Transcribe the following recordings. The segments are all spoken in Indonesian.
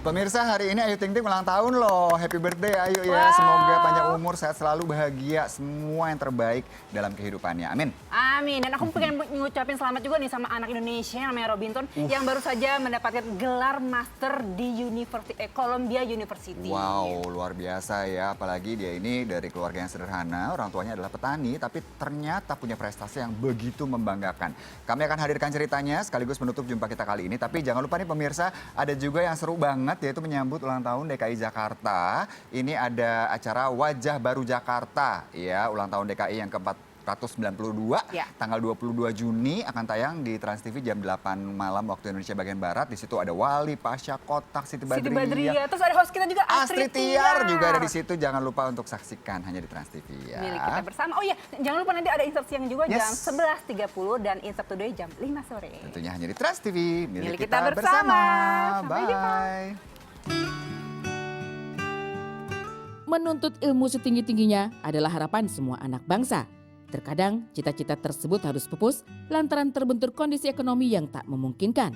Pemirsa, hari ini Ayu Ting Ting ulang tahun loh. Happy birthday Ayu ya. Wow. Semoga panjang umur, sehat selalu, bahagia, semua yang terbaik dalam kehidupannya. Amin. Amin. Dan aku pengen ngucapin selamat juga nih sama anak Indonesia yang namanya Robinson yang baru saja mendapatkan gelar master di Columbia University. Wow, luar biasa ya. Apalagi dia ini dari keluarga yang sederhana, orang tuanya adalah petani, tapi ternyata punya prestasi yang begitu membanggakan. Kami akan hadirkan ceritanya sekaligus menutup jumpa kita kali ini. Tapi jangan lupa nih pemirsa, ada juga yang seru banget yaitu menyambut ulang tahun DKI Jakarta. Ini ada acara Wajah Baru Jakarta ya, ulang tahun DKI yang ke-492, Ya. tanggal 22 Juni akan tayang di Trans TV jam 8 malam waktu Indonesia bagian Barat. Di situ ada Wali, Pasha, Kotak, Siti Siti Badriah. Badriah. Terus ada host kita juga Astrid Tiar juga ada di situ. Jangan lupa untuk saksikan hanya di Trans TV ya. Milik kita bersama. Oh iya, jangan lupa nanti ada insert siang juga Yes. jam 11.30 dan insert today jam 5 sore. Tentunya hanya di Trans TV. Milik kita bersama. Sampai jumpa. Bye. Menuntut ilmu setinggi-tingginya adalah harapan semua anak bangsa. Terkadang cita-cita tersebut harus pupus lantaran terbentur kondisi ekonomi yang tak memungkinkan.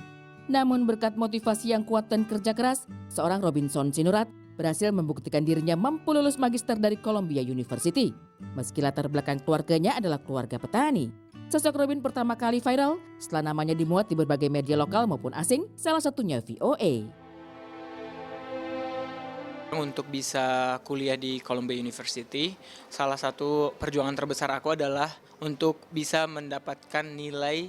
Namun berkat motivasi yang kuat dan kerja keras, seorang Robinson Sinurat berhasil membuktikan dirinya mampu lulus magister dari Columbia University. Meski latar belakang keluarganya adalah keluarga petani. Sosok Robin pertama kali viral setelah namanya dimuat di berbagai media lokal maupun asing, salah satunya VOA. Untuk bisa kuliah di Columbia University, salah satu perjuangan terbesar aku adalah untuk bisa mendapatkan nilai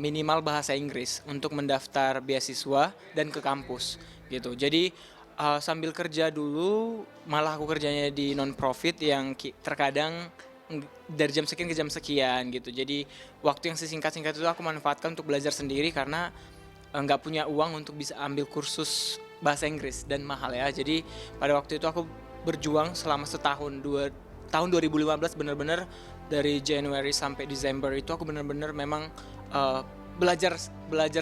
minimal bahasa Inggris untuk mendaftar beasiswa dan ke kampus gitu. Jadi sambil kerja dulu, malah aku kerjanya di non-profit yang terkadang dari jam sekian ke jam sekian gitu. Jadi waktu yang sesingkat-singkat itu aku manfaatkan untuk belajar sendiri karena nggak punya uang untuk bisa ambil kursus bahasa Inggris dan mahal ya. Jadi pada waktu itu aku berjuang selama setahun, tahun 2015 benar-benar dari Januari sampai Desember itu aku benar-benar memang belajar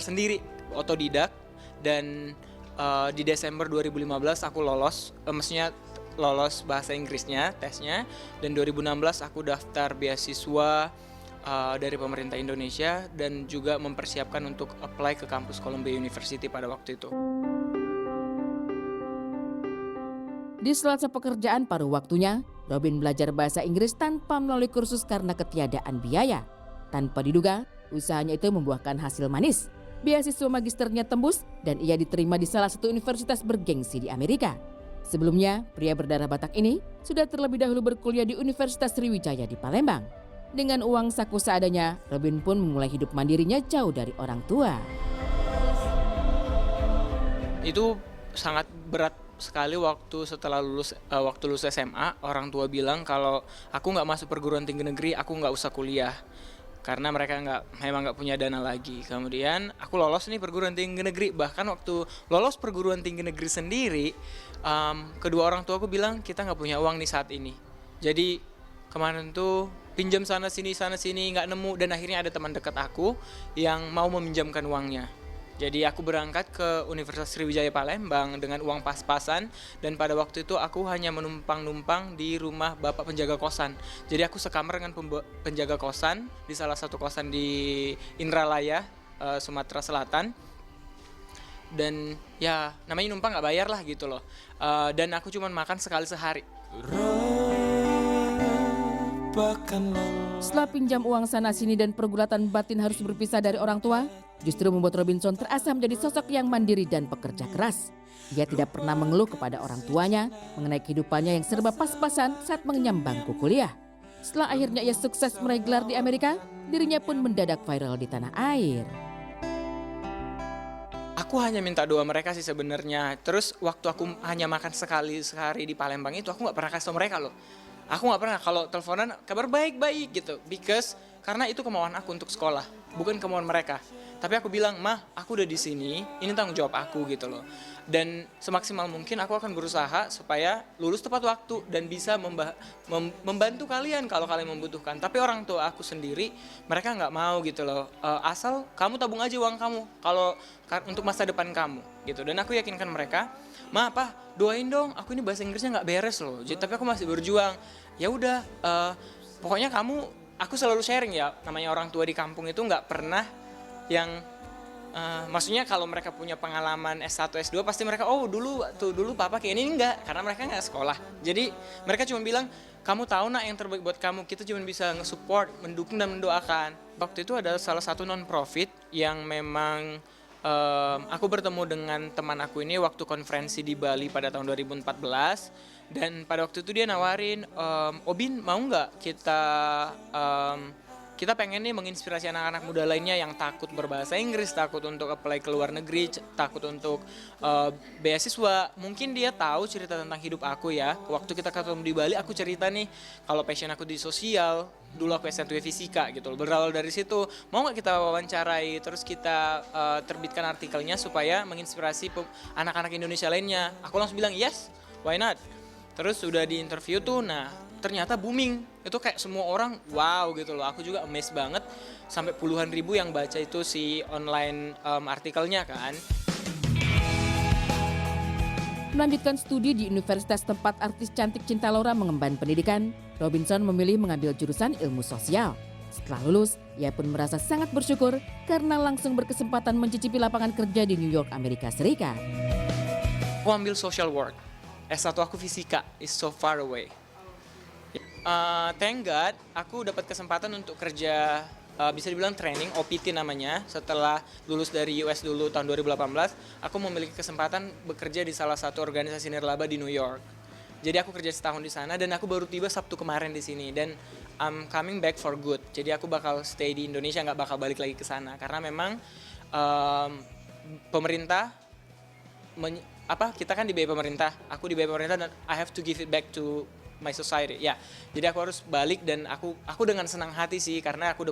sendiri, otodidak. Dan di Desember 2015 aku lolos, maksudnya lolos bahasa Inggrisnya, tesnya. Dan 2016 aku daftar beasiswa dari pemerintah Indonesia dan juga mempersiapkan untuk apply ke kampus Columbia University pada waktu itu. Di sela-sela pekerjaan paruh waktunya, Robin belajar bahasa Inggris tanpa melalui kursus karena ketiadaan biaya. Tanpa diduga, usahanya itu membuahkan hasil manis. Beasiswa magisternya tembus dan ia diterima di salah satu universitas bergengsi di Amerika. Sebelumnya, pria berdarah Batak ini sudah terlebih dahulu berkuliah di Universitas Sriwijaya di Palembang. Dengan uang saku seadanya, Robin pun memulai hidup mandirinya jauh dari orang tua. Itu sangat berat sekali setelah lulus SMA, orang tua bilang kalau aku nggak masuk perguruan tinggi negeri, aku nggak usah kuliah karena mereka memang nggak punya dana lagi. Kemudian aku lolos nih perguruan tinggi negeri, bahkan waktu lolos perguruan tinggi negeri sendiri, kedua orang tua aku bilang kita nggak punya uang nih saat ini. Jadi kemarin tuh pinjam sana sini nggak nemu, dan akhirnya ada teman dekat aku yang mau meminjamkan uangnya. Jadi aku berangkat ke Universitas Sriwijaya Palembang dengan uang pas-pasan, dan pada waktu itu aku hanya menumpang-numpang di rumah bapak penjaga kosan. Jadi aku sekamar dengan penjaga kosan di salah satu kosan di Indralaya, Sumatera Selatan. Dan ya namanya numpang nggak bayar lah gitu loh. Dan aku cuma makan sekali sehari. Setelah pinjam uang sana-sini dan pergulatan batin harus berpisah dari orang tua, justru membuat Robinson terasa menjadi sosok yang mandiri dan pekerja keras. Ia tidak pernah mengeluh kepada orang tuanya mengenai kehidupannya yang serba pas-pasan saat mengenyam bangku kuliah. Setelah akhirnya ia sukses meraih gelar di Amerika, dirinya pun mendadak viral di tanah air. Aku hanya minta doa mereka sih sebenarnya. Terus waktu aku hanya makan sekali sehari di Palembang itu, aku nggak pernah kasih tau mereka loh. Aku nggak pernah kalau teleponan kabar baik-baik gitu, karena itu kemauan aku untuk sekolah, bukan kemauan mereka. Tapi aku bilang, mah, aku udah di sini, ini tanggung jawab aku gitu loh. Dan semaksimal mungkin aku akan berusaha supaya lulus tepat waktu dan bisa membantu kalian kalau kalian membutuhkan. Tapi orang tua aku sendiri, mereka nggak mau gitu loh. Asal kamu tabung aja uang kamu kalau untuk masa depan kamu gitu. Dan aku yakinkan mereka, ma, apa, doain dong, aku ini bahasa Inggrisnya nggak beres loh. Tapi aku masih berjuang. Ya udah, pokoknya aku selalu sharing ya. Namanya orang tua di kampung itu nggak pernah yang Maksudnya kalau mereka punya pengalaman S1, S2 pasti mereka, oh dulu papa kayak ini, enggak, karena mereka nggak sekolah. Jadi mereka cuma bilang, kamu tahu nak yang terbaik buat kamu, kita cuma bisa nge-support, mendukung dan mendoakan. Waktu itu ada salah satu non-profit yang memang aku bertemu dengan teman aku ini waktu konferensi di Bali pada tahun 2014, dan pada waktu itu dia nawarin, Obin mau nggak kita pengen nih menginspirasi anak-anak muda lainnya yang takut berbahasa Inggris, takut untuk apply ke luar negeri, takut untuk beasiswa. Mungkin dia tahu cerita tentang hidup aku ya. Waktu kita ketemu di Bali, aku cerita nih kalau passion aku di sosial, dulu aku S1 fisika gitu. Berawal dari situ, mau nggak kita wawancarai, terus kita terbitkan artikelnya supaya menginspirasi anak-anak Indonesia lainnya. Aku langsung bilang yes, why not? Terus udah di interview tuh, nah ternyata booming. Itu kayak semua orang wow gitu loh. Aku juga amazed banget, sampai puluhan ribu yang baca itu si online artikelnya kan. Melanjutkan studi di universitas tempat artis cantik Cinta Laura mengemban pendidikan, Robinson memilih mengambil jurusan ilmu sosial. Setelah lulus, ia pun merasa sangat bersyukur karena langsung berkesempatan mencicipi lapangan kerja di New York, Amerika Serikat. Aku ambil social work. S1 aku fisika, is so far away. Thank God, aku dapat kesempatan untuk kerja, bisa dibilang training, OPT namanya. Setelah lulus dari US dulu tahun 2018, aku memiliki kesempatan bekerja di salah satu organisasi nirlaba di New York. Jadi aku kerja setahun di sana dan aku baru tiba Sabtu kemarin di sini. Dan I'm coming back for good. Jadi aku bakal stay di Indonesia, nggak bakal balik lagi ke sana. Karena memang pemerintah, kita kan dibayar pemerintah, aku dibayar pemerintah dan I have to give it back to my society. Ya, jadi aku harus balik dan aku dengan senang hati sih karena aku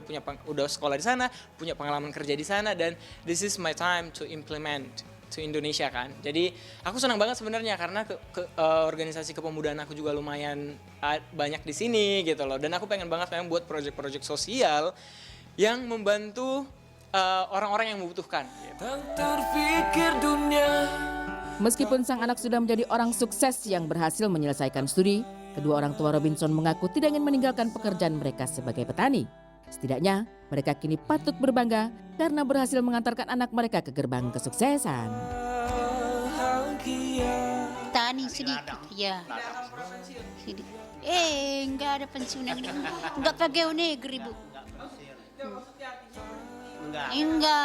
udah sekolah di sana, punya pengalaman kerja di sana dan this is my time to implement to Indonesia kan. Jadi aku senang banget sebenarnya karena organisasi kepemudaan aku juga lumayan banyak di sini gitu loh. Dan aku pengen banget memang buat proyek-proyek sosial yang membantu orang-orang yang membutuhkan. Gitu. Meskipun sang anak sudah menjadi orang sukses yang berhasil menyelesaikan studi, kedua orang tua Robinson mengaku tidak ingin meninggalkan pekerjaan mereka sebagai petani. Setidaknya, mereka kini patut berbangga karena berhasil mengantarkan anak mereka ke gerbang kesuksesan. Tani sedikit, ya. Sedikit. Enggak ada pensiunan. Enggak pegawai negeri, Bu. Enggak.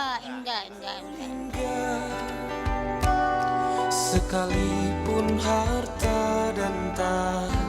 Sekalipun harta dan tahta